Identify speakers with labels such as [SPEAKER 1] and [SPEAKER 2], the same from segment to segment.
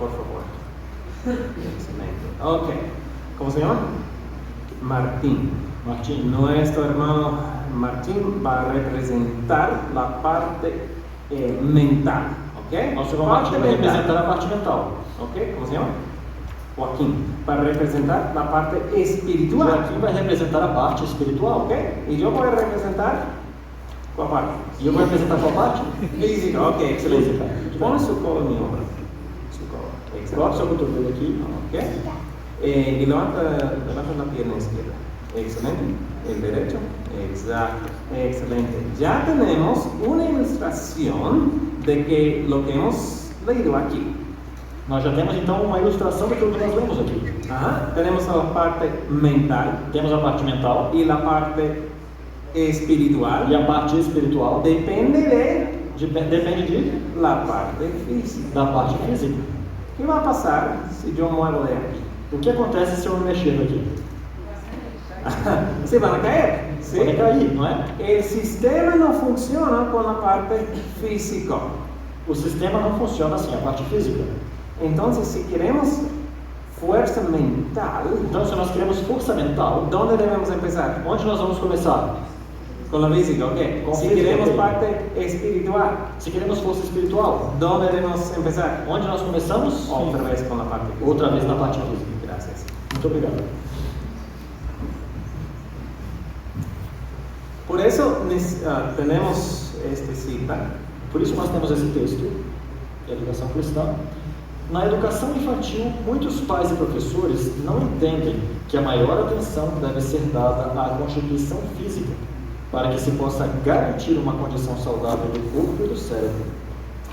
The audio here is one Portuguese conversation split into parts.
[SPEAKER 1] por favor. Excelente. Ok. ¿Cómo se llama? Martín. Nuestro hermano Martín va a representar la parte mental. Ok?
[SPEAKER 2] Nosso irmão Martim vai representar a parte mental.
[SPEAKER 1] Ok? ¿Cómo se llama? Joaquín. Para representar la parte espiritual.
[SPEAKER 2] Joaquim vai representar a parte espiritual.
[SPEAKER 1] Ok? Y yo voy a representar ¿cuál parte?
[SPEAKER 2] E eu vou representar qual parte?
[SPEAKER 1] Física. Ok, excelente. Pon su codo en mi hombro. Su codo.
[SPEAKER 2] Coloque seu cotovelo aqui.
[SPEAKER 1] Ok. Y levanta la pierna izquierda. Excelente. El derecho. Exacto. Excelente. Ya tenemos una ilustración de que lo que hemos leído aquí.
[SPEAKER 2] Nós já temos então uma ilustração daquilo que nós lemos aqui.
[SPEAKER 1] Tenemos la parte mental.
[SPEAKER 2] Temos a parte mental
[SPEAKER 1] y la parte espiritual.
[SPEAKER 2] E a parte espiritual
[SPEAKER 1] Depende
[SPEAKER 2] depende de
[SPEAKER 1] la parte física.
[SPEAKER 2] da parte física.
[SPEAKER 1] ¿Qué va a pasar si yo muevo de aquí?
[SPEAKER 2] O que acontece se eu me mexer aqui?
[SPEAKER 1] Se van a caer. ¿Sí?
[SPEAKER 2] Pode cair, não é?
[SPEAKER 1] El sistema no funciona con la parte física.
[SPEAKER 2] O sistema não funciona assim, a parte física.
[SPEAKER 1] Entonces, si queremos fuerza mental,
[SPEAKER 2] Então, se nós queremos força mental,
[SPEAKER 1] ¿dónde debemos empezar?
[SPEAKER 2] onde nós vamos começar?
[SPEAKER 1] Con la física, ok.
[SPEAKER 2] Con
[SPEAKER 1] Si
[SPEAKER 2] física,
[SPEAKER 1] queremos
[SPEAKER 2] ok.
[SPEAKER 1] parte espiritual,
[SPEAKER 2] Se queremos força espiritual,
[SPEAKER 1] ¿dónde debemos empezar?
[SPEAKER 2] onde nós começamos?
[SPEAKER 1] Otra vez con la parte física.
[SPEAKER 2] Outra vez na parte física.
[SPEAKER 1] Gracias.
[SPEAKER 2] Muito obrigado.
[SPEAKER 1] Por eso tenemos esta cita.
[SPEAKER 2] Por isso nós temos esse texto, que é a educação cristã. Na educação infantil, muitos pais e professores não entendem que a maior atenção deve ser dada à constituição física, para que se possa garantir uma condição saudável do corpo e do cérebro.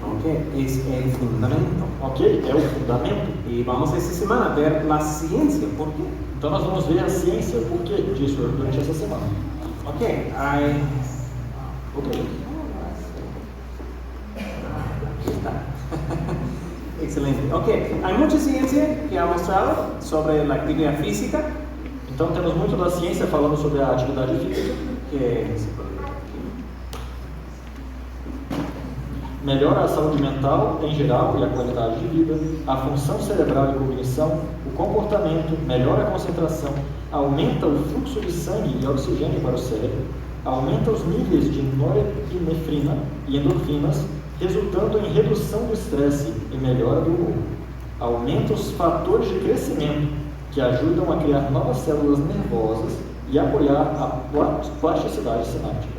[SPEAKER 1] Ok, es el fundamento.
[SPEAKER 2] Ok? É o fundamento.
[SPEAKER 1] Y vamos esta semana a ver la ciencia. ¿Por qué?
[SPEAKER 2] Então nós vamos ver a ciência, por que disso durante essa semana.
[SPEAKER 1] Ok, hay...
[SPEAKER 2] Ok.
[SPEAKER 1] Aquí está. Excelente. Ok, hay mucha ciencia que ha mostrado sobre la actividad física.
[SPEAKER 2] Então temos muito da ciência falando sobre a atividade física.
[SPEAKER 1] Que
[SPEAKER 2] Melhora a saúde mental em geral e a qualidade de vida, a função cerebral e cognição, o comportamento, melhora a concentração, aumenta o fluxo de sangue e oxigênio para o cérebro, aumenta os níveis de norepinefrina e endorfinas, resultando em redução do estresse e melhora do humor. Aumenta os fatores de crescimento, que ajudam a criar novas células nervosas e apoiar a plasticidade sináptica.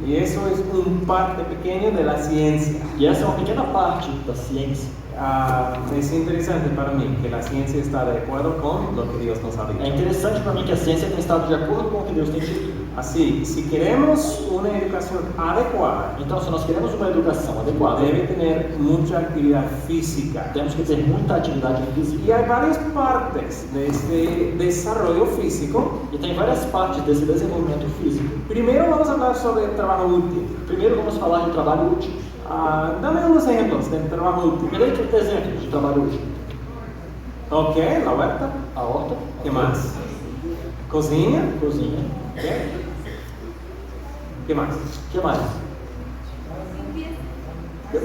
[SPEAKER 1] Y eso es parte pequeña de la ciencia.
[SPEAKER 2] E essa é uma pequena parte da ciência.
[SPEAKER 1] Es interesante para mí que la ciencia está de acuerdo con lo que Dios nos ha
[SPEAKER 2] É
[SPEAKER 1] dicho.
[SPEAKER 2] interessante para mim que a ciência tem estado de acordo com o que Deus tem dito.
[SPEAKER 1] Así, si queremos una educación adecuada,
[SPEAKER 2] Então, se nós queremos uma educação adequada,
[SPEAKER 1] debe tener mucha actividad física.
[SPEAKER 2] temos que ter muita atividade física.
[SPEAKER 1] Y hay varias partes de este desarrollo físico.
[SPEAKER 2] E tem várias partes desse desenvolvimento físico.
[SPEAKER 1] Primero vamos a hablar sobre el trabajo útil.
[SPEAKER 2] Primeiro, vamos falar de trabalho útil.
[SPEAKER 1] Dame unos ejemplos del trabajo útil.
[SPEAKER 2] Me dê exemplos de trabalho útil.
[SPEAKER 1] Ok, la huerta.
[SPEAKER 2] A horta.
[SPEAKER 1] ¿Qué más? Cozinha.
[SPEAKER 2] Cozinha.
[SPEAKER 1] Ok. ¿Qué más?
[SPEAKER 2] O que mais?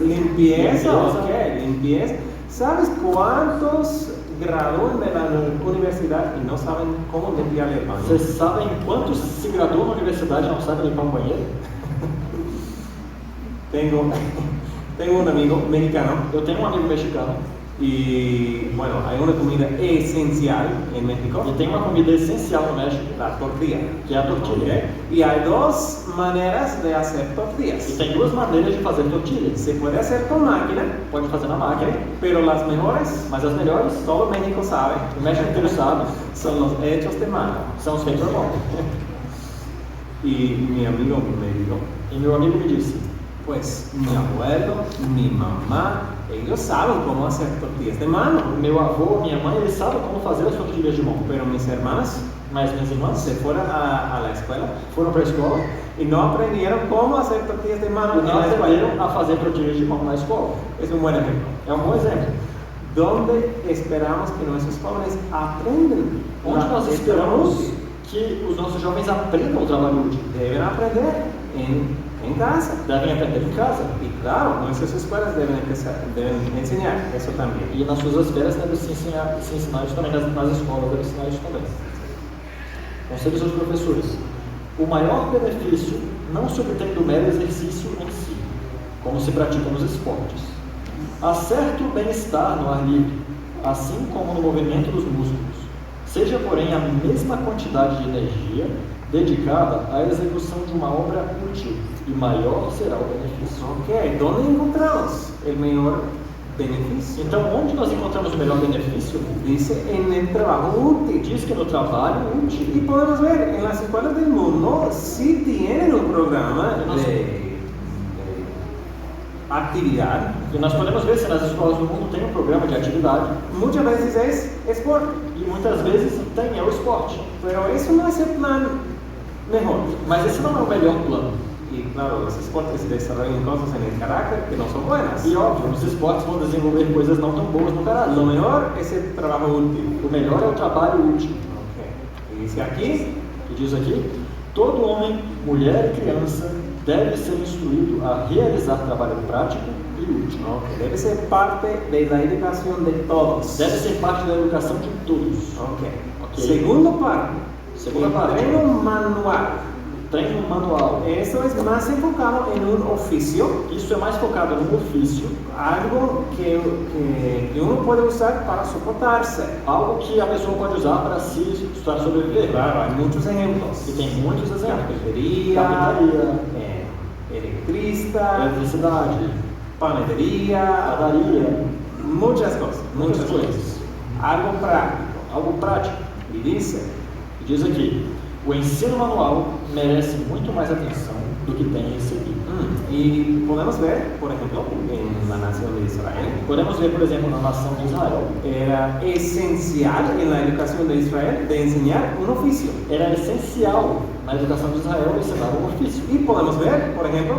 [SPEAKER 1] Limpieza. Ok, limpieza. ¿Sabes cuántos gradúan de la universidad y no saben cómo limpiar el baño?
[SPEAKER 2] Vocês sabem quantos se graduam na universidade e não sabem limpar um banheiro?
[SPEAKER 1] Tengo un amigo mexicano
[SPEAKER 2] Eu tenho um amigo mexicano
[SPEAKER 1] y bueno, hay una comida esencial en México,
[SPEAKER 2] e tem uma comida essencial no México,
[SPEAKER 1] la tortilla.
[SPEAKER 2] que é a tortilha.
[SPEAKER 1] Ok. Y hay dos maneras de hacer
[SPEAKER 2] E
[SPEAKER 1] tortillas.
[SPEAKER 2] tem duas maneiras de fazer tortilhas.
[SPEAKER 1] Se puede hacer con máquina,
[SPEAKER 2] Pode fazer na máquina,
[SPEAKER 1] pero las mejores,
[SPEAKER 2] mas as melhores,
[SPEAKER 1] todo México sabe,
[SPEAKER 2] o México inteiro sabe,
[SPEAKER 1] son los hechos de mano.
[SPEAKER 2] são os feitos à mão.
[SPEAKER 1] Y mi amigo me dijo,
[SPEAKER 2] E meu amigo me disse,
[SPEAKER 1] pues mi abuelo, mi mamá, ellos saben cómo hacer tortillas de mano,
[SPEAKER 2] meu avô, minha mãe, eles sabem como fazer as tortilhas de mão.
[SPEAKER 1] pero mis hermanas
[SPEAKER 2] Mas minhas irmãs
[SPEAKER 1] se fueron a la escuela
[SPEAKER 2] foram para a escola
[SPEAKER 1] y no aprendieron cómo hacer tortillas de mano
[SPEAKER 2] e
[SPEAKER 1] en
[SPEAKER 2] não
[SPEAKER 1] la escuela.
[SPEAKER 2] aprenderam a fazer tortilhas de mão na escola.
[SPEAKER 1] Es un buen ejemplo.
[SPEAKER 2] É um bom exemplo.
[SPEAKER 1] ¿Dónde esperamos que nuestros jóvenes aprendan?
[SPEAKER 2] Onde nós esperamos que os nossos jovens aprendam o trabalho útil?
[SPEAKER 1] Deben aprender en en casa.
[SPEAKER 2] devem aprender em casa.
[SPEAKER 1] Y claro, nuestras escuelas deben enseñar eso también.
[SPEAKER 2] E nas suas esferas deve se ensinar isso também, nas escolas deve ensinar isso também. Conselhos aos professores. O maior benefício não se obtém do mero exercício em si, como se pratica nos esportes. Há certo bem-estar no ar livre, assim como no movimento dos músculos. Seja, porém, a mesma quantidade de energia dedicada à execução de uma obra útil, e maior será o benefício.
[SPEAKER 1] Ok, ¿dónde encontramos el mayor beneficio?
[SPEAKER 2] Então, onde nós encontramos o melhor benefício?
[SPEAKER 1] Dice en el trabajo útil.
[SPEAKER 2] Diz que no trabalho útil.
[SPEAKER 1] Y podemos ver, en las escuelas del mundo sí tienen un programa de actividad.
[SPEAKER 2] E nós podemos ver se nas escolas do mundo tem um programa de atividade.
[SPEAKER 1] Muchas veces es esporte,
[SPEAKER 2] E muitas vezes tem o esporte.
[SPEAKER 1] pero eso no es el plan mejor.
[SPEAKER 2] Mas esse não é o melhor plano.
[SPEAKER 1] Y claro, los esportes desarrollan cosas en el carácter que no son buenas.
[SPEAKER 2] E óbvio, os esportes vão desenvolver coisas não tão boas no
[SPEAKER 1] Lo
[SPEAKER 2] caráter.
[SPEAKER 1] mejor es el trabajo útil.
[SPEAKER 2] O melhor é o trabalho útil.
[SPEAKER 1] Ok. Y dice aquí,
[SPEAKER 2] E diz aqui, todo homem, mulher e criança deve ser instruído a realizar trabalho prático e útil.
[SPEAKER 1] ok, debe ser parte de la educación de todos.
[SPEAKER 2] Deve ser parte da educação de todos.
[SPEAKER 1] Ok.
[SPEAKER 2] Ok.
[SPEAKER 1] Segundo parte,
[SPEAKER 2] Segunda
[SPEAKER 1] el
[SPEAKER 2] parte.
[SPEAKER 1] treino manual.
[SPEAKER 2] Treino manual.
[SPEAKER 1] Eso es más enfocado en un oficio,
[SPEAKER 2] Isso é mais focado no ofício,
[SPEAKER 1] algo que uno puede usar para soportarse.
[SPEAKER 2] algo que a pessoa pode usar para sobreviver.
[SPEAKER 1] Claro, hay muchos ejemplos.
[SPEAKER 2] E tem muitos exemplos.
[SPEAKER 1] Carpintería,
[SPEAKER 2] Carpintaria,
[SPEAKER 1] electricista,
[SPEAKER 2] eletricidade,
[SPEAKER 1] panadería,
[SPEAKER 2] padaria,
[SPEAKER 1] muchas cosas,
[SPEAKER 2] muitas coisas.
[SPEAKER 1] Algo práctico.
[SPEAKER 2] Algo prático.
[SPEAKER 1] Y dice,
[SPEAKER 2] E diz aqui, o ensino manual merece muito mais atenção do que tem recebido.
[SPEAKER 1] y podemos ver, por ejemplo, en la nación de Israel,
[SPEAKER 2] Podemos ver, por exemplo, na nação de Israel,
[SPEAKER 1] era esencial en la educación de Israel de enseñar un oficio.
[SPEAKER 2] era essencial na educação de Israel ensinar um ofício.
[SPEAKER 1] Y podemos ver, por ejemplo,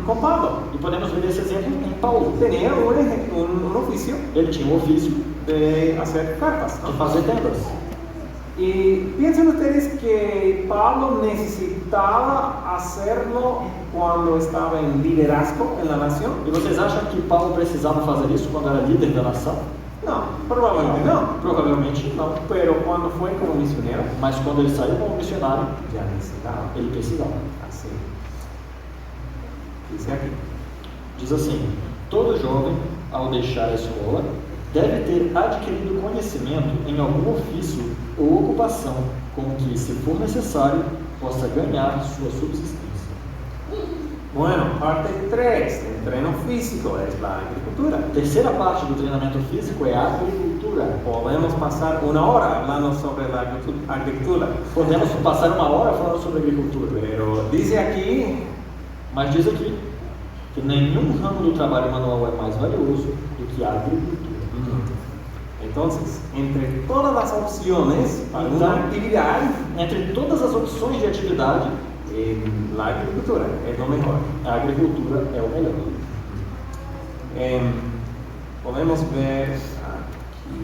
[SPEAKER 1] con Pablo.
[SPEAKER 2] E podemos ver esse exemplo em Paulo.
[SPEAKER 1] Tenía un oficio
[SPEAKER 2] Ele tinha um ofício
[SPEAKER 1] de hacer carpas,
[SPEAKER 2] de
[SPEAKER 1] ¿no?
[SPEAKER 2] fazer tendas.
[SPEAKER 1] Y piensen ustedes que Pablo necesitaba hacerlo cuando estaba en liderazgo en la nación.
[SPEAKER 2] E vocês acham que Paulo precisava fazer isso quando era líder da nação?
[SPEAKER 1] No, probablemente no.
[SPEAKER 2] Provavelmente não.
[SPEAKER 1] Pero cuando fue como misionero,
[SPEAKER 2] Mas quando ele saiu como missionário,
[SPEAKER 1] ya necesitaba.
[SPEAKER 2] ele precisava.
[SPEAKER 1] Así. Dice aquí.
[SPEAKER 2] Diz assim, todo jovem, ao deixar a escola, deve ter adquirido conhecimento em algum ofício ou ocupação com que, se for necessário, possa ganhar sua subsistência.
[SPEAKER 1] Bueno, parte 3, el entreno físico es la agricultura.
[SPEAKER 2] A terceira parte do treinamento físico é a agricultura.
[SPEAKER 1] Podemos pasar una hora hablando sobre la agricultura,
[SPEAKER 2] Podemos passar uma hora falando sobre agricultura,
[SPEAKER 1] pero dice aquí,
[SPEAKER 2] mas diz aqui que nenhum ramo do trabalho manual é mais valioso do que a agricultura.
[SPEAKER 1] entonces, entre todas las opciones para una actividad,
[SPEAKER 2] Entre todas as opções de atividade,
[SPEAKER 1] la agricultura es lo mejor.
[SPEAKER 2] a agricultura é o melhor.
[SPEAKER 1] Podemos ver aquí,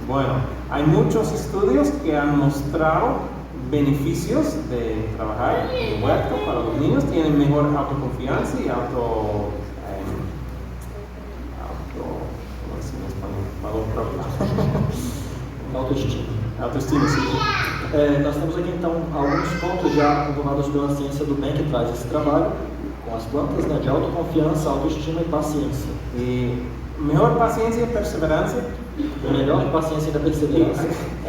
[SPEAKER 1] bueno, hay muchos estudios que han mostrado beneficios de trabajar en huerto para los niños, tienen mejor autoconfianza y ¿cómo se llama en español? Valor propio.
[SPEAKER 2] Autoestima.
[SPEAKER 1] Autoestima, sí.
[SPEAKER 2] Nós temos aqui então alguns pontos já comprovados pela ciência do bem que traz esse trabalho com as plantas, né, de autoconfiança, autoestima e paciência.
[SPEAKER 1] Y mejor paciencia y perseverancia.
[SPEAKER 2] O melhor de paciência e da perseverança.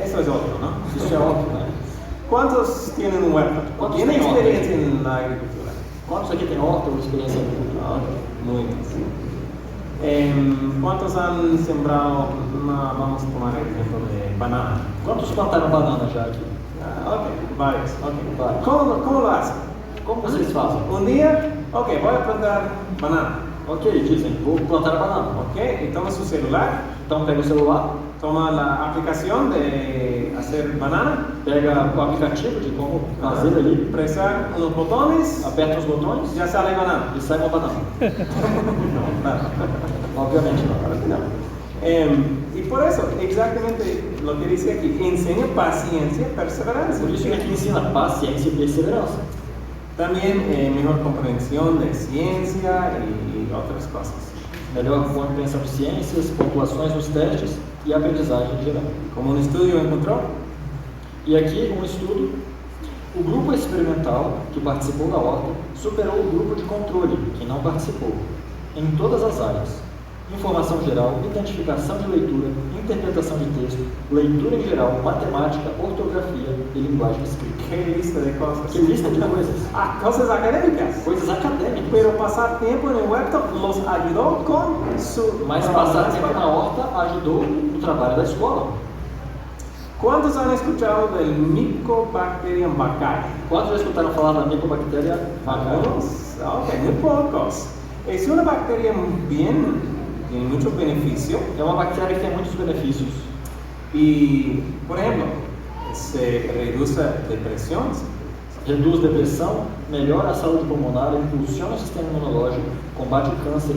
[SPEAKER 1] Eso es obvio, ¿no?
[SPEAKER 2] Isso é óbvio, né?
[SPEAKER 1] ¿Cuántos tienen un huerto?
[SPEAKER 2] ¿Cuántos
[SPEAKER 1] ¿Tienen
[SPEAKER 2] tienen
[SPEAKER 1] experiencia en la agricultura?
[SPEAKER 2] Quantos aqui tem horta ou experiência agricultural?
[SPEAKER 1] Muy bien. ¿Cuántos han sembrado, vamos a tomar el ejemplo de banana?
[SPEAKER 2] Quantos plantaram banana já aqui?
[SPEAKER 1] Ok, varios. Okay.
[SPEAKER 2] Varios.
[SPEAKER 1] ¿Cómo lo hacen?
[SPEAKER 2] Como vocês fazem?
[SPEAKER 1] Un día, ok, voy a plantar banana.
[SPEAKER 2] Ok, dizem, vou plantar banana.
[SPEAKER 1] Ok, y toma su celular,
[SPEAKER 2] Então pega o celular,
[SPEAKER 1] toma la aplicación de hacer banana,
[SPEAKER 2] pega o aplicativo de como fazer ali,
[SPEAKER 1] presar unos botones,
[SPEAKER 2] aperta os botões
[SPEAKER 1] ya sale banana.
[SPEAKER 2] e sai uma banana.
[SPEAKER 1] No, claro.
[SPEAKER 2] Obviamente não.
[SPEAKER 1] Claro que no. Y por eso, exactamente lo que dice aquí, enseña paciencia y perseverancia.
[SPEAKER 2] Por isso que aqui ensina paciência e perseverança.
[SPEAKER 1] También mejor comprensión de ciencia y otras cosas.
[SPEAKER 2] Melhor compreensão de ciências, pontuações nos testes e aprendizagem em geral.
[SPEAKER 1] Como un estudio encontró,
[SPEAKER 2] E aqui um estudo, o grupo experimental que participou da horta superou o grupo de controle, que não participou, em todas as áreas. Informação geral, identificação de leitura, interpretação de texto, leitura em geral, matemática, ortografia e linguagem escrita.
[SPEAKER 1] qué lista de cosas.
[SPEAKER 2] Que lista de coisas?
[SPEAKER 1] Ah, cosas académicas.
[SPEAKER 2] Coisas acadêmicas.
[SPEAKER 1] Pero pasar tiempo en el huerto los ayudó con su
[SPEAKER 2] Mas
[SPEAKER 1] trabajo
[SPEAKER 2] passar
[SPEAKER 1] de
[SPEAKER 2] tempo
[SPEAKER 1] escuela.
[SPEAKER 2] na horta ajudou no trabalho da escola.
[SPEAKER 1] ¿Cuántos han escuchado del Mycobacterium vaccae?
[SPEAKER 2] Quantos já escutaram falar da Mycobacteria vaccae?
[SPEAKER 1] Algunos, ok, muy pocos. Es una bacteria tiene muchos beneficios
[SPEAKER 2] É uma bactéria que tem muitos benefícios.
[SPEAKER 1] y, por ejemplo, se reduce depresión,
[SPEAKER 2] Reduz depressão, melhora a saúde pulmonar, impulsiona o sistema imunológico, combate o câncer,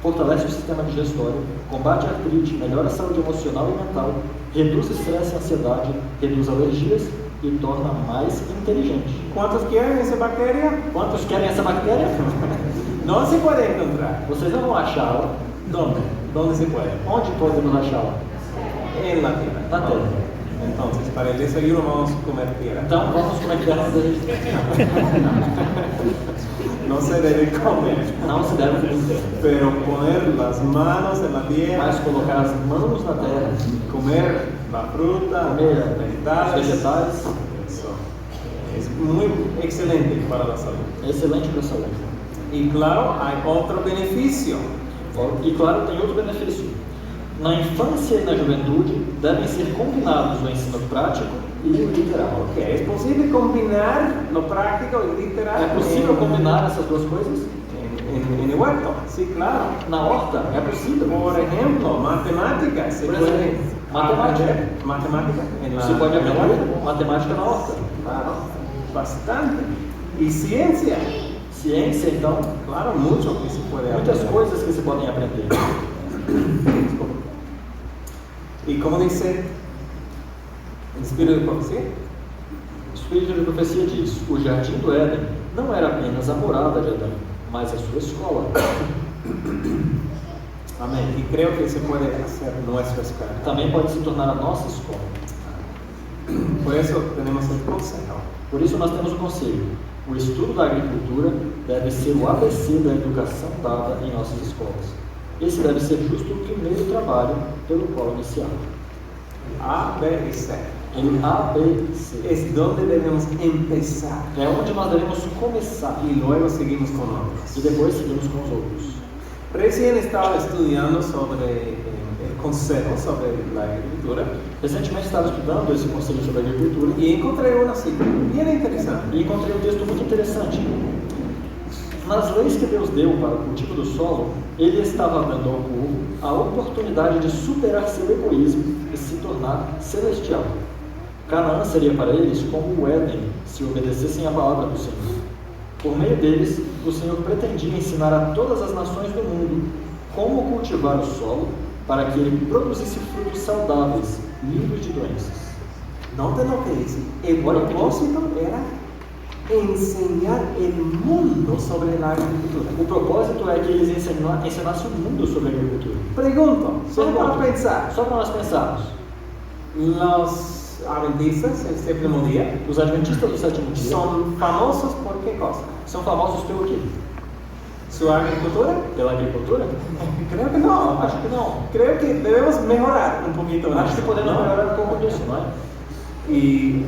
[SPEAKER 2] fortalece o sistema digestório, combate a artrite, melhora a saúde emocional e mental, reduz estresse e ansiedade, reduz alergias e torna mais inteligente.
[SPEAKER 1] ¿Cuántos quieren esa bacteria?
[SPEAKER 2] Quantos querem essa bactéria?
[SPEAKER 1] No se puede encontrar.
[SPEAKER 2] Vocês não vão achá-la.
[SPEAKER 1] ¿Dónde? ¿Dónde se puede?
[SPEAKER 2] Onde podemos achá-la?
[SPEAKER 1] En la tierra.
[SPEAKER 2] Na terra.
[SPEAKER 1] Entonces, para el desayuno vamos a comer tierra.
[SPEAKER 2] Então vamos comer terra antes da gente.
[SPEAKER 1] No se debe comer,
[SPEAKER 2] Não se deve comer,
[SPEAKER 1] pero poner las manos en la tierra,
[SPEAKER 2] mas colocar as mãos na terra,
[SPEAKER 1] comer la fruta,
[SPEAKER 2] comer os
[SPEAKER 1] vegetales,
[SPEAKER 2] vegetais,
[SPEAKER 1] eso es muy excelente para la salud.
[SPEAKER 2] é excelente para a saúde.
[SPEAKER 1] Y claro, hay otro beneficio.
[SPEAKER 2] E claro, tem outro benefício. Na infância e na juventude devem ser combinados o ensino prático e o literal.
[SPEAKER 1] Que es posible combinar lo práctico y literal
[SPEAKER 2] É possível combinar essas duas coisas?
[SPEAKER 1] en el huerto. Sí, claro.
[SPEAKER 2] Na horta é possível.
[SPEAKER 1] Por ejemplo, matemáticas. Se
[SPEAKER 2] Por
[SPEAKER 1] puede
[SPEAKER 2] ejemplo, matemática.
[SPEAKER 1] aprender matemática en la
[SPEAKER 2] Você pode
[SPEAKER 1] en el
[SPEAKER 2] aprender
[SPEAKER 1] huerto.
[SPEAKER 2] matemática na horta.
[SPEAKER 1] Claro, bastante. Y ciencia.
[SPEAKER 2] Ciência, então,
[SPEAKER 1] Claro, mucho que se puede
[SPEAKER 2] muitas
[SPEAKER 1] aprender.
[SPEAKER 2] coisas que se podem aprender.
[SPEAKER 1] Y como dice el Espíritu de Profecía,
[SPEAKER 2] O Espírito de Profecia diz: o Jardim do Éden não era apenas a morada de Adão, mas a sua escola.
[SPEAKER 1] amén. Y creo que se puede hacer nuestra escuela.
[SPEAKER 2] Também pode se tornar a nossa escola.
[SPEAKER 1] Por eso tenemos el consejo.
[SPEAKER 2] Por isso nós temos o conselho: o estudo da agricultura deve ser o ABC da educação dada em nossas escolas. Esse deve ser justo o primeiro trabalho pelo qual iniciar.
[SPEAKER 1] A, B y C.
[SPEAKER 2] Em ABC.
[SPEAKER 1] Es donde debemos empezar.
[SPEAKER 2] É onde nós devemos começar
[SPEAKER 1] Y luego seguimos con otros.
[SPEAKER 2] e depois seguimos com os outros.
[SPEAKER 1] Recién estaba estudiando sobre el consejo sobre la agricultura
[SPEAKER 2] Recentemente estava estudando esse conselho sobre a agricultura
[SPEAKER 1] y encontré una cita bien interesante.
[SPEAKER 2] e encontrei um texto muito interessante. Nas leis que Deus deu para o cultivo do solo, Ele estava dando ao povo a oportunidade de superar seu egoísmo e se tornar celestial. Canaã seria para eles como o Éden, se obedecessem à palavra do Senhor. Por meio deles, o Senhor pretendia ensinar a todas as nações do mundo como cultivar o solo para que ele produzisse frutos saudáveis, livres de doenças.
[SPEAKER 1] Noten lo que dice. El propósito era enseñar el mundo sobre la agricultura.
[SPEAKER 2] O propósito é que eles ensinassem o mundo sobre a agricultura.
[SPEAKER 1] Pregunto, solo para
[SPEAKER 2] Pergunta,
[SPEAKER 1] pensar.
[SPEAKER 2] só para nós pensarmos.
[SPEAKER 1] Los adventistas el séptimo día
[SPEAKER 2] Os adventistas do sétimo dia
[SPEAKER 1] son famosos por qué cosa?
[SPEAKER 2] são famosos pelo quê?
[SPEAKER 1] ¿Su agricultura?
[SPEAKER 2] Pela agricultura?
[SPEAKER 1] Creo que no.
[SPEAKER 2] Acho que não.
[SPEAKER 1] Creo que debemos mejorar un poquito más.
[SPEAKER 2] Acho que podemos
[SPEAKER 1] ¿no?
[SPEAKER 2] melhorar um pouco disso, não é?
[SPEAKER 1] Y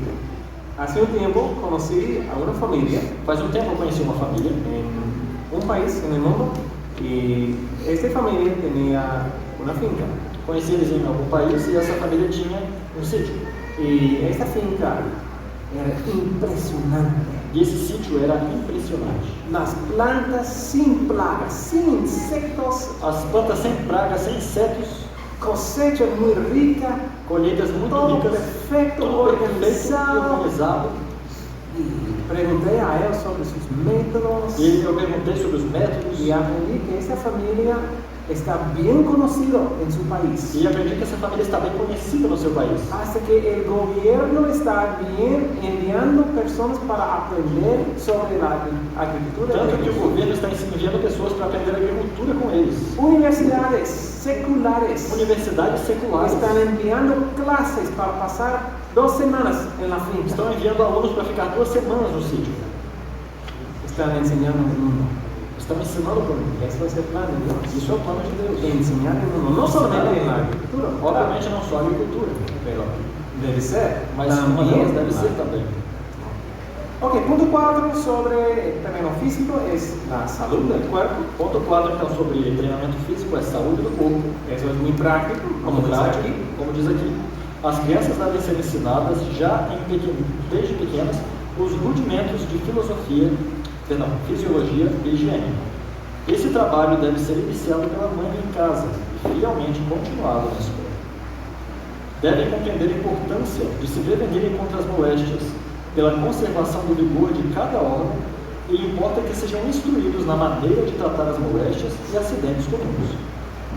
[SPEAKER 1] hace un tiempo conocí a una familia
[SPEAKER 2] Faz um tempo eu conheci uma família
[SPEAKER 1] en un país en el mundo y esta familia tenía una finca.
[SPEAKER 2] conheci eles em algum país e essa família tinha um sítio.
[SPEAKER 1] Y esta finca era impresionante.
[SPEAKER 2] E esse sítio era impressionante.
[SPEAKER 1] Las plantas sin plagas, sin insectos,
[SPEAKER 2] As plantas sem pragas, sem insetos,
[SPEAKER 1] cosecha muy rica,
[SPEAKER 2] colheitas muito
[SPEAKER 1] todo
[SPEAKER 2] ricas,
[SPEAKER 1] perfecto,
[SPEAKER 2] tudo perfeito e
[SPEAKER 1] organizado.
[SPEAKER 2] organizado.
[SPEAKER 1] Y pregunté a él sobre sus métodos
[SPEAKER 2] E eu perguntei sobre os métodos
[SPEAKER 1] y aprendí que esta familia está bien conocido en su país.
[SPEAKER 2] E acredito que essa família está bem conhecida no seu país.
[SPEAKER 1] Hasta que el gobierno está bien enviando personas para aprender sobre la agricultura.
[SPEAKER 2] Tanto que o governo está enviando pessoas para aprender agricultura com eles.
[SPEAKER 1] Universidades seculares
[SPEAKER 2] Universidades seculares
[SPEAKER 1] están enviando clases para pasar 2 semanas en la finca.
[SPEAKER 2] estão enviando alunos para ficar 2 semanas no sítio.
[SPEAKER 1] Están enseñando el mundo.
[SPEAKER 2] Estão ensinando para mim.
[SPEAKER 1] Eso es el plan de Dios.
[SPEAKER 2] Isso é o plano de Deus.
[SPEAKER 1] Enseñar el mundo, no solamente en la agricultura,
[SPEAKER 2] Obviamente não só a agricultura,
[SPEAKER 1] pero debe ser
[SPEAKER 2] mas uma delas deve ser também.
[SPEAKER 1] Ok, punto 4 sobre el terreno físico es la salud del cuerpo.
[SPEAKER 2] Ponto 4, então, sobre treinamento físico é saúde do corpo.
[SPEAKER 1] Eso es muy práctico, como dice
[SPEAKER 2] prático,
[SPEAKER 1] aquí.
[SPEAKER 2] como diz aqui. As crianças devem ser ensinadas desde pequenas os rudimentos de fisiologia e higiene. Esse trabalho deve ser iniciado pela mãe em casa e fielmente continuado na escola. Devem compreender a importância de se prevenirem contra as moléstias, pela conservação do vigor de cada órgão, e importa que sejam instruídos na maneira de tratar as moléstias e acidentes comuns.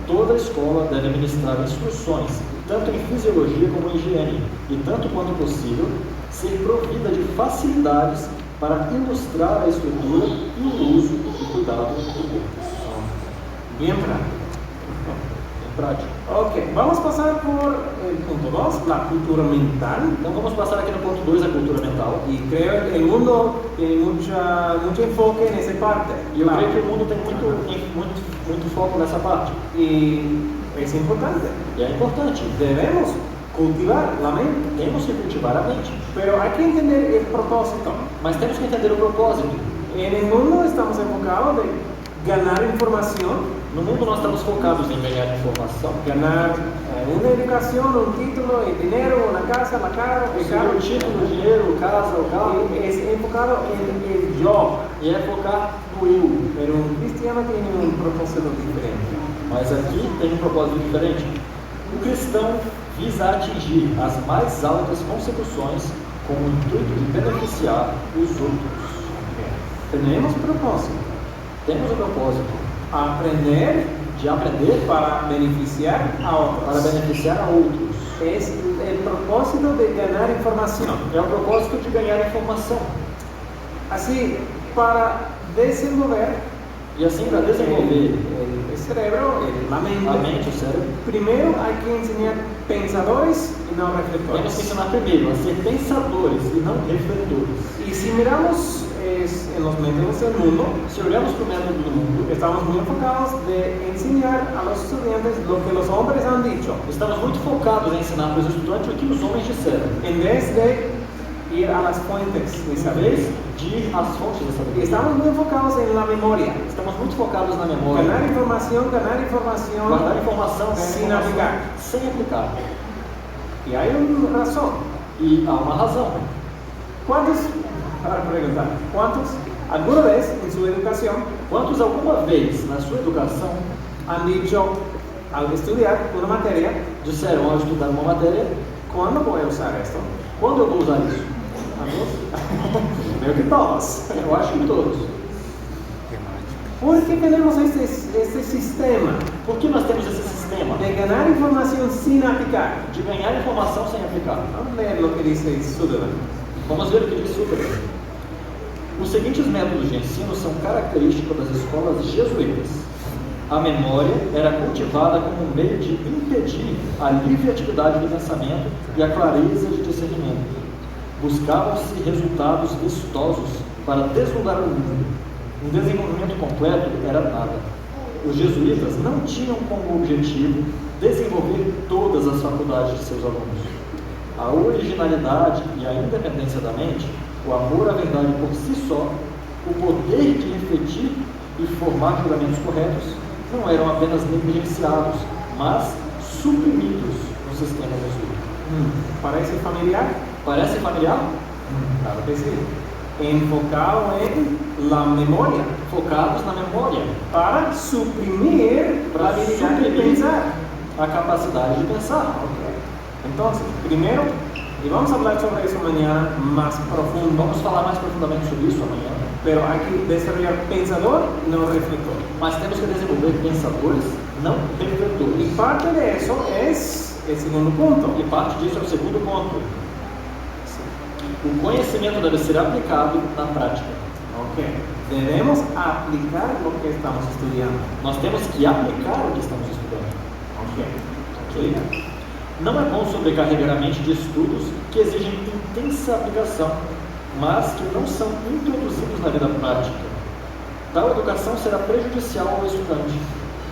[SPEAKER 2] Toda a escola deve ministrar instruções, tanto em fisiologia como em higiene, e tanto quanto possível, ser provida de facilidades para ilustrar a estrutura e o uso e cuidado do corpo.
[SPEAKER 1] Bien práctico.
[SPEAKER 2] Em prática.
[SPEAKER 1] Ok, vamos a pasar por el punto 2, la cultura mental.
[SPEAKER 2] Então vamos passar aqui no ponto 2, a cultura mental.
[SPEAKER 1] Y creo que el mundo tiene mucho enfoque en esa parte.
[SPEAKER 2] E eu creio que o mundo tem muito foco nessa parte.
[SPEAKER 1] Y es importante.
[SPEAKER 2] E é importante.
[SPEAKER 1] Debemos cultivar la mente.
[SPEAKER 2] Temos que cultivar a mente.
[SPEAKER 1] Pero hay que entender el propósito.
[SPEAKER 2] Mas temos que entender o propósito.
[SPEAKER 1] En el mundo estamos enfocados de ganar información,
[SPEAKER 2] No mundo nós estamos focados em ganhar informação,
[SPEAKER 1] ganar una educación, un título, el dinero, una casa, la cara, el
[SPEAKER 2] conseguir
[SPEAKER 1] carro.
[SPEAKER 2] o título, o dinheiro, casa, o carro.
[SPEAKER 1] Es enfocado en el yo.
[SPEAKER 2] E é focar no eu.
[SPEAKER 1] Pero un cristiano tiene un propósito diferente.
[SPEAKER 2] Mas aqui tem um propósito diferente. O cristão visa atingir as mais altas consecuções com o intuito de beneficiar os outros.
[SPEAKER 1] Tenemos propósito.
[SPEAKER 2] Temos o propósito
[SPEAKER 1] Aprender
[SPEAKER 2] de aprender
[SPEAKER 1] para beneficiar a otros.
[SPEAKER 2] para beneficiar a outros.
[SPEAKER 1] Es el propósito de ganar información.
[SPEAKER 2] É o propósito de ganhar informação.
[SPEAKER 1] Así, para desenvolver
[SPEAKER 2] E assim, para desenvolver
[SPEAKER 1] el cerebro, la
[SPEAKER 2] a mente, o cérebro,
[SPEAKER 1] primero hay que enseñar pensadores y no
[SPEAKER 2] temos que
[SPEAKER 1] reflectores.
[SPEAKER 2] ensinar primeiro a ser pensadores e não refletores.
[SPEAKER 1] Y si miramos en los métodos del mundo,
[SPEAKER 2] Se olharmos para o método do mundo,
[SPEAKER 1] estamos muy enfocados de enseñar a los estudiantes lo que los hombres han dicho,
[SPEAKER 2] estamos muito focados em ensinar para os estudantes o que os homens disseram,
[SPEAKER 1] en vez de ir a las fuentes de
[SPEAKER 2] em
[SPEAKER 1] saber.
[SPEAKER 2] vez de ir às fontes da
[SPEAKER 1] Y
[SPEAKER 2] sabedoria.
[SPEAKER 1] estamos muy enfocados en la memoria.
[SPEAKER 2] Estamos muito focados na memória,
[SPEAKER 1] Ganar información,
[SPEAKER 2] guardar informação, ganhar
[SPEAKER 1] sin
[SPEAKER 2] informação,
[SPEAKER 1] aplicar.
[SPEAKER 2] sem aplicar.
[SPEAKER 1] Y hay una razón.
[SPEAKER 2] E há uma razão.
[SPEAKER 1] ¿Cuántos, para preguntar, cuántos alguna vez en su educación
[SPEAKER 2] Quantos alguma vez na sua educação
[SPEAKER 1] han dicho al estudiar una materia,
[SPEAKER 2] disseram ao estudar uma matéria,
[SPEAKER 1] ¿cuándo voy a usar esto?
[SPEAKER 2] quando eu vou usar isso?
[SPEAKER 1] Amigos, creo que todos.
[SPEAKER 2] Eu acho que todos.
[SPEAKER 1] ¿Por qué tenemos este sistema
[SPEAKER 2] Por que nós temos esse sistema
[SPEAKER 1] de ganar información sin aplicar?
[SPEAKER 2] de ganhar informação sem aplicar?
[SPEAKER 1] Vamos a leer lo que dice Sutherland.
[SPEAKER 2] Vamos ver o que diz Sutra. Os seguintes métodos de ensino são característicos das escolas jesuítas. A memória era cultivada como um meio de impedir a livre atividade do pensamento e a clareza de discernimento. Buscavam-se resultados vistosos para desnudar o mundo. Um desenvolvimento completo era nada. Os jesuítas não tinham como objetivo desenvolver todas as faculdades de seus alunos. A originalidade e a independência da mente, o amor à verdade por si só, o poder de refletir e formar julgamentos corretos, não eram apenas negligenciados, mas suprimidos no sistema jesuíta.
[SPEAKER 1] ¿Parece familiar?
[SPEAKER 2] Parece familiar?
[SPEAKER 1] Claro que sí. Enfocado en la memoria,
[SPEAKER 2] Focados na memória,
[SPEAKER 1] para suprimir la
[SPEAKER 2] para
[SPEAKER 1] habilidad de
[SPEAKER 2] suprimir
[SPEAKER 1] pensar.
[SPEAKER 2] a capacidade de pensar.
[SPEAKER 1] Entonces, primero, y vamos a hablar sobre eso mañana más profundo,
[SPEAKER 2] Vamos falar mais profundamente sobre isso amanhã,
[SPEAKER 1] pero hay que desarrollar pensador, no reflector.
[SPEAKER 2] mas temos que desenvolver pensadores, não pervertores.
[SPEAKER 1] Y parte de eso es el segundo punto.
[SPEAKER 2] E parte disso é o segundo ponto. O conhecimento deve ser aplicado na prática.
[SPEAKER 1] Ok. Debemos aplicar lo que estamos estudiando.
[SPEAKER 2] Nós temos que aplicar o que estamos estudando.
[SPEAKER 1] Ok.
[SPEAKER 2] Ok? Não é bom sobrecarregar a mente de estudos que exigem intensa aplicação, mas que não são introduzidos na vida prática. Tal educação será prejudicial ao estudante.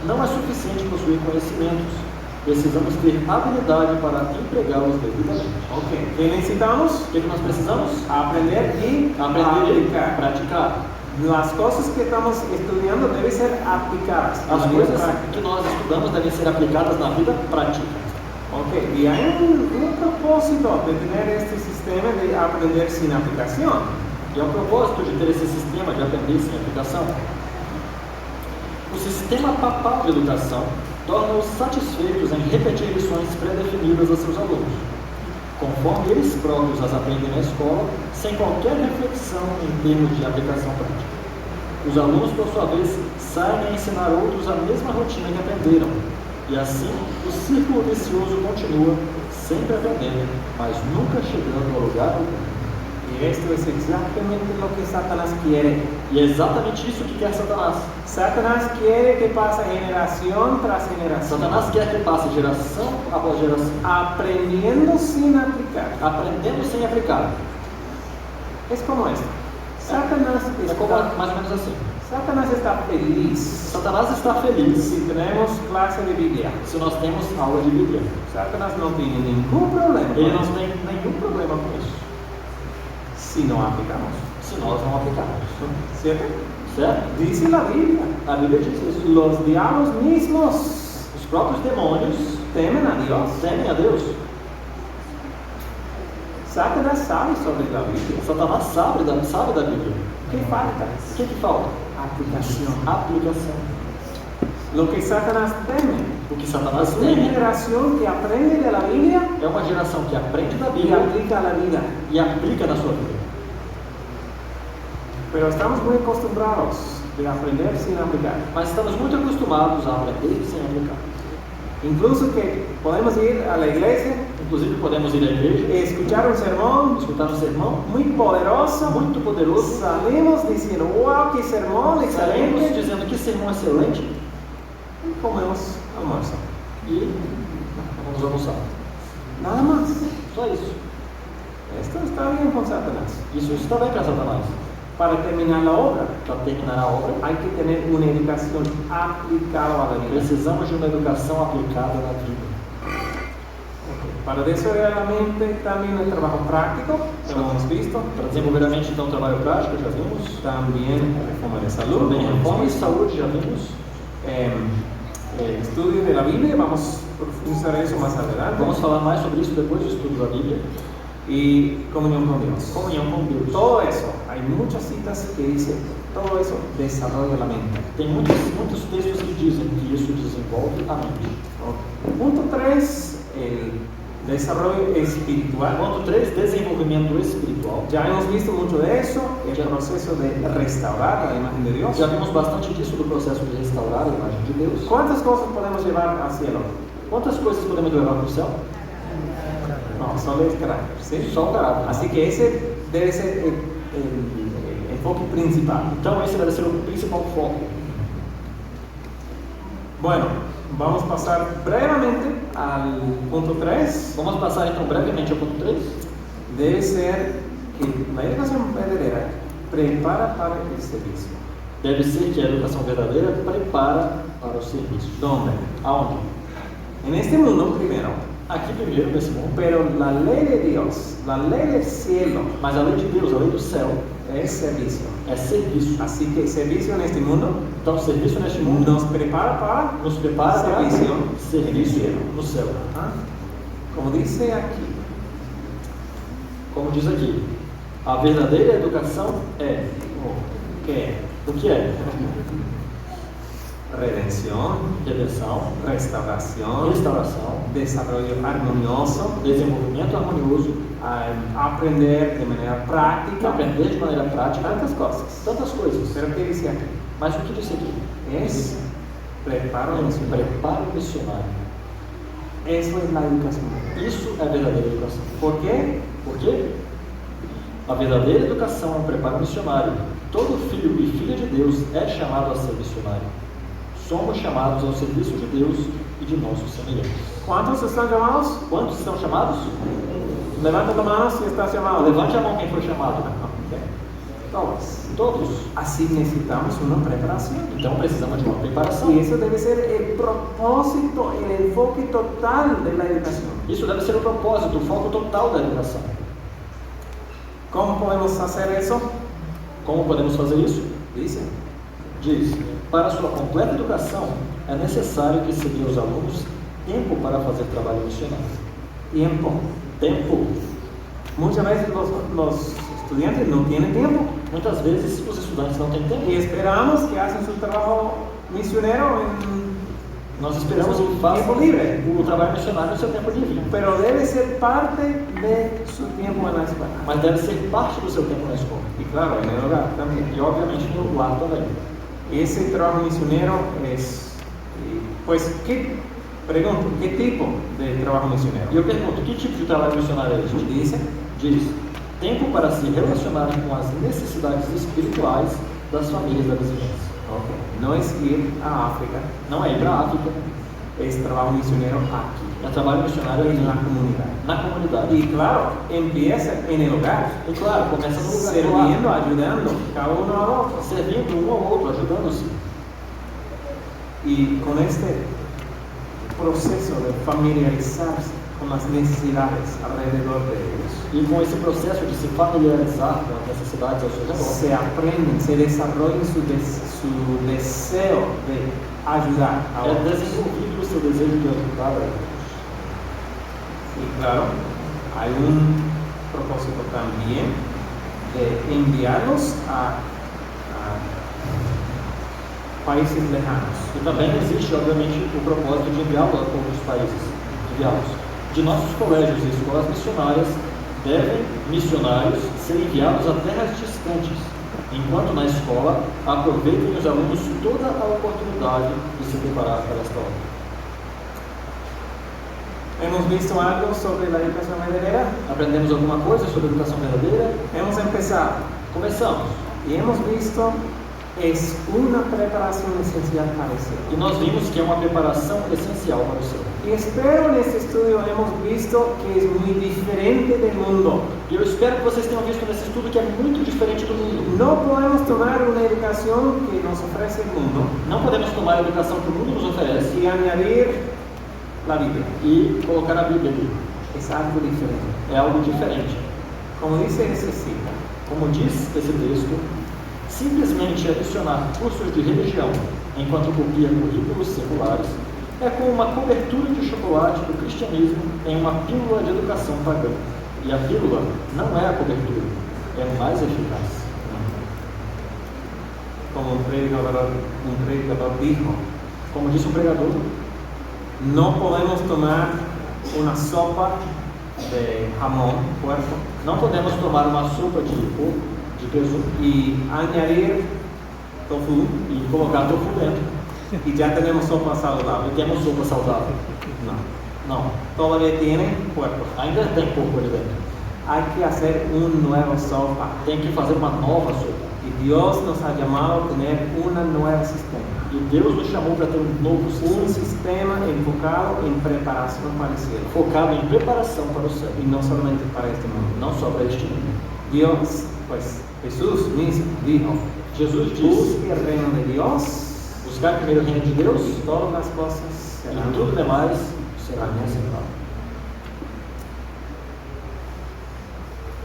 [SPEAKER 2] Não é suficiente possuir conhecimentos. Precisamos ter habilidade para empregá-los devidamente.
[SPEAKER 1] Ok. ¿Qué necesitamos?
[SPEAKER 2] O que nós precisamos?
[SPEAKER 1] Aprender y
[SPEAKER 2] Aprender e
[SPEAKER 1] aplicar.
[SPEAKER 2] praticar.
[SPEAKER 1] Las cosas que estamos estudiando deben ser aplicadas.
[SPEAKER 2] As
[SPEAKER 1] en la vida
[SPEAKER 2] coisas
[SPEAKER 1] práctica.
[SPEAKER 2] que nós estudamos devem ser aplicadas na vida prática.
[SPEAKER 1] Ok. Y hay un propósito de tener este sistema de aprender sin aplicación.
[SPEAKER 2] E é o propósito de ter esse sistema de aprender sem aplicação. O sistema papal de educação torna-os satisfeitos em repetir lições pré-definidas a seus alunos, conforme eles próprios as aprendem na escola, sem qualquer reflexão em termos de aplicação prática. Os alunos, por sua vez, saem a ensinar outros a mesma rotina que aprenderam, e assim o círculo vicioso continua, sempre aprendendo, mas nunca chegando ao lugar algum.
[SPEAKER 1] Y esto es exactamente lo que Satanás quiere.
[SPEAKER 2] E é exatamente isso que quer Satanás.
[SPEAKER 1] Satanás quiere que pase generación tras generación,
[SPEAKER 2] Satanás quer que passe geração após geração,
[SPEAKER 1] aprendiendo sin aplicar.
[SPEAKER 2] aprendendo sem aplicar.
[SPEAKER 1] Es como esto. Satanás
[SPEAKER 2] É como
[SPEAKER 1] está,
[SPEAKER 2] mais ou menos assim.
[SPEAKER 1] Satanás está feliz
[SPEAKER 2] Satanás está feliz
[SPEAKER 1] si tenemos clase de Biblia.
[SPEAKER 2] se nós temos aula de Bíblia.
[SPEAKER 1] Satanás no tiene ningún problema
[SPEAKER 2] Ele não tem nenhum problema com isso,
[SPEAKER 1] si no aplicamos.
[SPEAKER 2] se nós não aplicarmos.
[SPEAKER 1] ¿Cierto?
[SPEAKER 2] Certo?
[SPEAKER 1] Dice la Biblia.
[SPEAKER 2] A Bíblia diz isso.
[SPEAKER 1] Los diablos mismos
[SPEAKER 2] Os próprios demônios
[SPEAKER 1] temen a Dios.
[SPEAKER 2] temem a Deus.
[SPEAKER 1] Satanás sabe sobre la Biblia.
[SPEAKER 2] Satanás sabe da Bíblia.
[SPEAKER 1] ¿Qué falta?
[SPEAKER 2] O que falta?
[SPEAKER 1] Aplicación.
[SPEAKER 2] Aplicação.
[SPEAKER 1] Lo que Satanás teme
[SPEAKER 2] O que Satanás
[SPEAKER 1] es una
[SPEAKER 2] teme
[SPEAKER 1] generación que aprende de la Biblia
[SPEAKER 2] é uma geração que aprende da
[SPEAKER 1] y
[SPEAKER 2] Bíblia
[SPEAKER 1] aplica a la vida.
[SPEAKER 2] e aplica na sua vida.
[SPEAKER 1] Pero estamos muy acostumbrados de aprender sin aplicar.
[SPEAKER 2] Mas estamos muito acostumados a aprender sem aplicar.
[SPEAKER 1] Incluso que podemos ir a la iglesia,
[SPEAKER 2] Inclusive podemos ir à igreja,
[SPEAKER 1] escuchar un sermón
[SPEAKER 2] escutar um sermão
[SPEAKER 1] muy poderoso,
[SPEAKER 2] muito poderoso,
[SPEAKER 1] salimos diciendo, wow, qué sermón
[SPEAKER 2] saímos
[SPEAKER 1] excelente,
[SPEAKER 2] dizendo que sermão excelente
[SPEAKER 1] y comemos almuerzo.
[SPEAKER 2] e vamos almoçar.
[SPEAKER 1] Nada más.
[SPEAKER 2] Só isso.
[SPEAKER 1] Esto está bien con Satanás.
[SPEAKER 2] Isso está bem para Satanás.
[SPEAKER 1] Para terminar la obra,
[SPEAKER 2] Para terminar a obra,
[SPEAKER 1] hay que tener una educación aplicada a la vida.
[SPEAKER 2] precisamos de uma educação aplicada na vida.
[SPEAKER 1] Para desarrollar la mente, también el trabajo práctico, como hemos visto,
[SPEAKER 2] Para desenvolver a mente, então, o trabalho prático, já vimos.
[SPEAKER 1] también reforma de salud,
[SPEAKER 2] Também
[SPEAKER 1] como hemos
[SPEAKER 2] reforma e
[SPEAKER 1] visto.
[SPEAKER 2] saúde, já vimos.
[SPEAKER 1] El estudio de la Biblia, vamos a profundizar eso más adelante.
[SPEAKER 2] Vamos falar mais sobre isso depois do estudo da Bíblia.
[SPEAKER 1] Y comunión con Dios.
[SPEAKER 2] Comunhão com Deus.
[SPEAKER 1] Todo eso, hay muchas citas que dicen, todo eso desarrolla la mente.
[SPEAKER 2] Tem muitos textos que dizem que isso desenvolve a mente.
[SPEAKER 1] Ok. Punto 3, el desarrollo espiritual.
[SPEAKER 2] Ponto 3, desenvolvimento espiritual.
[SPEAKER 1] Ya hemos visto mucho de eso, el proceso de restaurar la imagen de Dios.
[SPEAKER 2] Já vimos bastante disso do processo de restaurar a imagem de Deus.
[SPEAKER 1] ¿Cuántas cosas podemos llevar al cielo?
[SPEAKER 2] Quantas coisas podemos levar para o céu?
[SPEAKER 1] No, solo el carácter, ¿sí?
[SPEAKER 2] Só o caráter.
[SPEAKER 1] Así que ese debe ser el enfoque principal.
[SPEAKER 2] Então esse deve ser o principal foco.
[SPEAKER 1] Bueno, vamos a pasar brevemente al punto 3.
[SPEAKER 2] Vamos passar então brevemente ao ponto 3.
[SPEAKER 1] Debe ser que la educación verdadera prepara para el servicio.
[SPEAKER 2] Deve ser que a educação verdadeira prepara para o serviço.
[SPEAKER 1] ¿Dónde?
[SPEAKER 2] Aonde?
[SPEAKER 1] En este mundo primero,
[SPEAKER 2] Aqui primeiro, nesse mundo.
[SPEAKER 1] pero la ley de Dios, la ley del cielo
[SPEAKER 2] Mas a lei de Deus, a lei do céu,
[SPEAKER 1] es servicio.
[SPEAKER 2] é serviço.
[SPEAKER 1] Así que servicio en este mundo
[SPEAKER 2] Então, o serviço neste mundo
[SPEAKER 1] nos prepara para
[SPEAKER 2] nos prepara para
[SPEAKER 1] servicio
[SPEAKER 2] serviço no céu.
[SPEAKER 1] ¿Ah? Como dice aquí,
[SPEAKER 2] Como diz aqui, a verdadeira educação é
[SPEAKER 1] que
[SPEAKER 2] o que é?
[SPEAKER 1] redención,
[SPEAKER 2] Redenção,
[SPEAKER 1] restauración,
[SPEAKER 2] restauração,
[SPEAKER 1] desarrollo armonioso,
[SPEAKER 2] desenvolvimento harmonioso,
[SPEAKER 1] aprender de manera práctica,
[SPEAKER 2] aprender de maneira prática,
[SPEAKER 1] tantas cosas.
[SPEAKER 2] tantas coisas.
[SPEAKER 1] Pero ¿qué dice aquí?
[SPEAKER 2] Mas o que diz aqui?
[SPEAKER 1] Es Preparo
[SPEAKER 2] É um
[SPEAKER 1] misionero.
[SPEAKER 2] preparo missionário.
[SPEAKER 1] Eso es la educación.
[SPEAKER 2] Isso é a verdadeira educação.
[SPEAKER 1] ¿Por qué?
[SPEAKER 2] Por quê? A verdadeira educação é um preparo missionário. Todo filho e filha de Deus é chamado a ser missionário. Somos chamados ao serviço de Deus e de nossos semelhantes.
[SPEAKER 1] ¿Cuántos están llamados?
[SPEAKER 2] Quantos estão chamados?
[SPEAKER 1] Levanta la mano si estás llamado.
[SPEAKER 2] Levante a mão quem foi chamado.
[SPEAKER 1] Ok. Todos.
[SPEAKER 2] Todos.
[SPEAKER 1] Así necesitamos una preparación.
[SPEAKER 2] Então precisamos de uma preparação.
[SPEAKER 1] Y eso debe ser el propósito, el enfoque total de la educación.
[SPEAKER 2] Isso deve ser o propósito, o foco total da educação.
[SPEAKER 1] ¿Cómo podemos hacer eso?
[SPEAKER 2] Como podemos fazer isso?
[SPEAKER 1] Dice.
[SPEAKER 2] Diz: para sua completa educação, é necessário que se dê aos alunos tempo para fazer trabalho missionário.
[SPEAKER 1] Tiempo.
[SPEAKER 2] Tempo.
[SPEAKER 1] Muchas veces los estudiantes no tienen tiempo
[SPEAKER 2] Muitas vezes os estudantes não têm tempo.
[SPEAKER 1] y esperamos que hacen su trabajo misionero
[SPEAKER 2] Nós esperamos que
[SPEAKER 1] Tempo
[SPEAKER 2] façam
[SPEAKER 1] livre.
[SPEAKER 2] o trabalho missionário no seu tempo livre.
[SPEAKER 1] pero debe ser parte de su tiempo en la escuela.
[SPEAKER 2] Mas deve ser parte do seu tempo na escola.
[SPEAKER 1] Y claro, en el hogar también.
[SPEAKER 2] E obviamente no lar também.
[SPEAKER 1] Ese trabajo misionero es, pues, pregunto, ¿qué tipo de trabajo misionero?
[SPEAKER 2] E eu pergunto, que tipo de trabalho missionário é este?
[SPEAKER 1] Dice,
[SPEAKER 2] Diz: tempo para se relacionar com as necessidades espirituais das famílias da vizinhança.
[SPEAKER 1] ok, no es ir a África,
[SPEAKER 2] Não é ir para a África,
[SPEAKER 1] es trabajo misionero aquí,
[SPEAKER 2] é trabalho missionário
[SPEAKER 1] en
[SPEAKER 2] aqui
[SPEAKER 1] la comunidad.
[SPEAKER 2] na comunidade.
[SPEAKER 1] Y claro, empieza en el hogar,
[SPEAKER 2] E claro, começa no lugar,
[SPEAKER 1] sirviendo, ayudando cada uno al otro.
[SPEAKER 2] servindo um ao outro, ajudando-se.
[SPEAKER 1] Y con este proceso de familiarizarse con las necesidades alrededor de ellos,
[SPEAKER 2] E com esse processo de se familiarizar com as necessidades ao seu redor,
[SPEAKER 1] se aprenden, se desarrollan su deseo de ayudar a
[SPEAKER 2] é
[SPEAKER 1] otros.
[SPEAKER 2] desenvolvido o seu desejo de ajudar a outros.
[SPEAKER 1] Y claro, hay un propósito también de enviarlos a países lejanos.
[SPEAKER 2] E também existe, obviamente, o propósito de enviá-lo a outros países, enviá-los. De nossos colégios e escolas missionárias, devem missionários ser enviados a terras distantes, enquanto na escola aproveitem os alunos toda a oportunidade de se preparar para esta obra.
[SPEAKER 1] Hemos visto algo sobre la educación verdadera.
[SPEAKER 2] Aprendemos alguma coisa sobre a educação verdadeira?
[SPEAKER 1] Hemos empezado
[SPEAKER 2] Começamos.
[SPEAKER 1] y hemos visto es una preparación esencial para el cielo.
[SPEAKER 2] E nós vimos que é uma preparação essencial para o céu.
[SPEAKER 1] Y espero en este estudio hemos visto que es muy diferente del mundo.
[SPEAKER 2] E eu espero que vocês tenham visto nesse estudo que é muito diferente do mundo.
[SPEAKER 1] No podemos tomar una educación que nos ofrece el mundo
[SPEAKER 2] Não podemos tomar a educação que o mundo nos oferece
[SPEAKER 1] y añadir la Biblia.
[SPEAKER 2] e colocar a Bíblia ali.
[SPEAKER 1] Es algo diferente.
[SPEAKER 2] É algo diferente.
[SPEAKER 1] Como dice ese cita,
[SPEAKER 2] Como diz esse texto, simplesmente adicionar cursos de religião enquanto copia currículos seculares é como uma cobertura de chocolate do cristianismo em uma pílula de educação pagã. E a pílula não é a cobertura, é mais eficaz.
[SPEAKER 1] como un predicador dijo,
[SPEAKER 2] Como disse um pregador,
[SPEAKER 1] no podemos tomar una sopa de jamón, puerco,
[SPEAKER 2] não podemos tomar uma sopa de porco, de presunto,
[SPEAKER 1] y añadir tofu
[SPEAKER 2] e colocar tofu dentro.
[SPEAKER 1] y ya tenemos sopa saludable.
[SPEAKER 2] E temos sopa saudável.
[SPEAKER 1] No,
[SPEAKER 2] Não,
[SPEAKER 1] todavía tiene puerco.
[SPEAKER 2] ainda tem porco ali dentro.
[SPEAKER 1] Hay que hacer una nueva sopa.
[SPEAKER 2] Tem que fazer uma nova sopa.
[SPEAKER 1] Y Dios nos ha llamado a tener una nueva sistema.
[SPEAKER 2] E Deus nos chamou para ter um novo
[SPEAKER 1] Un
[SPEAKER 2] sistema,
[SPEAKER 1] sistema enfocado en preparación para el cielo.
[SPEAKER 2] focado em preparação para o céu,
[SPEAKER 1] Y no solamente para este mundo.
[SPEAKER 2] não só para este mundo.
[SPEAKER 1] Dios, pues Jesús mismo dijo,
[SPEAKER 2] Jesus disse:
[SPEAKER 1] busque el reino de Dios
[SPEAKER 2] buscar primeiro o reino de Deus
[SPEAKER 1] y todas las cosas
[SPEAKER 2] e
[SPEAKER 1] serán
[SPEAKER 2] tudo demais será acrescentado.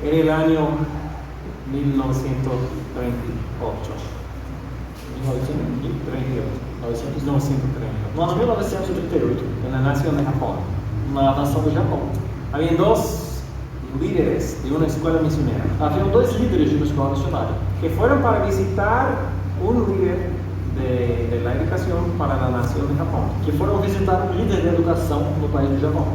[SPEAKER 1] En el año 1938. 1938.
[SPEAKER 2] No ano 1938,
[SPEAKER 1] En la nación de Japón.
[SPEAKER 2] na nação do Japão,
[SPEAKER 1] Habían dos líderes de una escuela misionera
[SPEAKER 2] haviam dois líderes de uma escola missionária
[SPEAKER 1] que fueron para visitar un líder de la educación para la nación de Japón.
[SPEAKER 2] que foram visitar um líder da educação no país do Japão.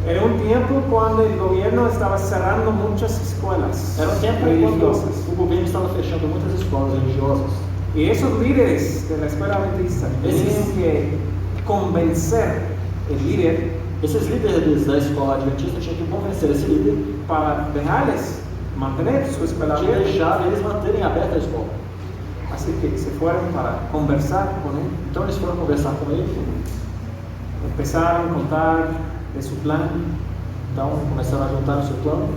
[SPEAKER 1] Era un tiempo cuando el gobierno estaba cerrando muchas escuelas
[SPEAKER 2] Era um tempo quando
[SPEAKER 1] religiosas.
[SPEAKER 2] o governo estava fechando muitas escolas religiosas
[SPEAKER 1] Y esos líderes de la escuela adventista tienen que convencer el líder
[SPEAKER 2] Esses líderes da escola adventista tinham que convencer esse líder
[SPEAKER 1] para dejarles mantener su escuela
[SPEAKER 2] de
[SPEAKER 1] abierta.
[SPEAKER 2] deixar eles manterem aberta a escola.
[SPEAKER 1] Así que se fueron para conversar con él.
[SPEAKER 2] Então eles foram conversar com ele,
[SPEAKER 1] Empezaron a contar de su plan.
[SPEAKER 2] então começaram a juntar o seu plano.